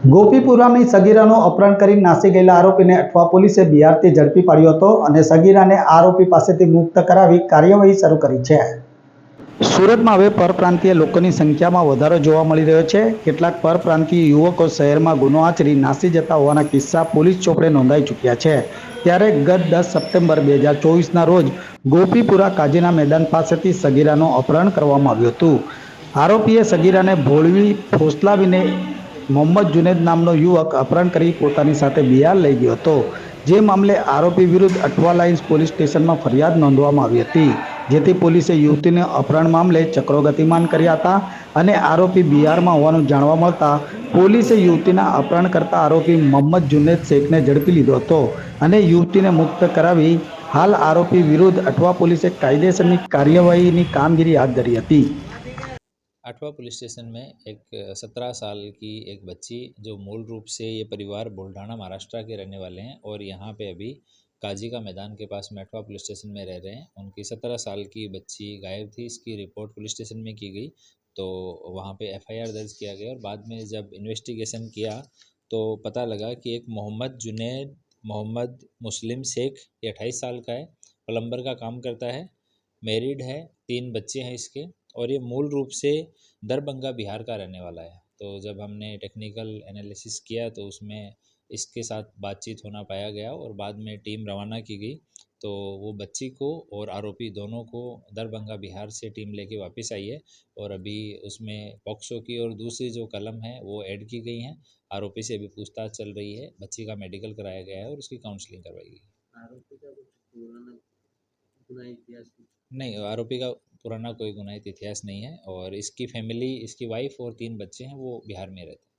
ગોપીપુરાની સગીરાનું અપહરણ કરી નાસી ગયેલા આરોપીને અઠવા પોલીસે બિહારથી ઝડપી પાડ્યો હતો અને સગીરાને આરોપી પાસેથી મુક્ત કરાવી કાર્યવાહી શરૂ કરી છે. સુરતમાં હવે પરપ્રાંતીય લોકોની સંખ્યામાં વધારો જોવા મળી રહ્યો છે. કેટલાક પરપ્રાંતીય યુવકો શહેરમાં ગુનો આચરી નાસી જતા હોવાના કિસ્સા પોલીસ ચોપડે નોંધાઈ ચૂક્યા છે. ત્યારે ગત 10 સપ્ટેમ્બર 2024ના રોજ ગોપીપુરા કાજીના મેદાન પાસેથી સગીરાનું અપહરણ કરવામાં આવ્યું હતું. આરોપીએ સગીરાને ભોળવી ફોસલાવીને મોહમ્મદ જુનેદ નામનો યુવક અપહરણ કરી પોતાની સાથે બિહાર લઈ ગયો હતો. જે મામલે આરોપી વિરુદ્ધ અઠવા લાઇન્સ પોલીસ સ્ટેશનમાં ફરિયાદ નોંધવામાં આવી હતી. જેથી પોલીસે યુવતીને અપહરણ મામલે ચક્રો ગતિમાન કર્યા હતા અને આરોપી બિહારમાં હોવાનું જાણવા મળતા પોલીસે યુવતીના અપહરણ કરતા આરોપી મોહમ્મદ જુનેદ શેખને ઝડપી લીધો હતો અને યુવતીને મુક્ત કરાવી હાલ આરોપી વિરુદ્ધ અઠવા પોલીસે કાયદેસરની કાર્યવાહીની કામગીરી હાથ ધરી હતી. अठवा पुलिस स्टेशन में एक 17 साल की एक बच्ची जो मूल रूप से ये परिवार बुल्ढाना महाराष्ट्र के रहने वाले हैं और यहाँ पे अभी काजी का मैदान के पास में अठवा पुलिस स्टेशन में रह रहे हैं। उनकी 17 साल की बच्ची गायब थी। इसकी रिपोर्ट पुलिस स्टेशन में की गई तो वहाँ पे FIR दर्ज किया गया और बाद में जब इन्वेस्टिगेशन किया तो पता लगा कि एक मोहम्मद जुनैद मोहम्मद मुस्लिम शेख, ये 28 साल का है, प्लम्बर का काम करता है, मैरिड है, 3 बच्चे हैं इसके और ये मूल रूप से दरभंगा बिहार का रहने वाला है। तो जब हमने टेक्निकल एनालिसिस किया तो उसमें इसके साथ बातचीत होना पाया गया और बाद में टीम रवाना की गई। तो वो बच्ची को और आरोपी दोनों को दरभंगा बिहार से टीम लेके वापस आई है और अभी उसमें पॉक्सो की और दूसरी जो कलम है वो ऐड की गई हैं। आरोपी से अभी पूछताछ चल रही है। बच्ची का मेडिकल कराया गया है और उसकी काउंसलिंग करवाई गई। आरोपी का कुछ पुराना गुनाही इतिहास नहीं, आरोपी का पुराना कोई गुनाहित इतिहास नहीं है और इसकी फैमिली, इसकी वाइफ और 3 बच्चे हैं वो बिहार में रहते हैं।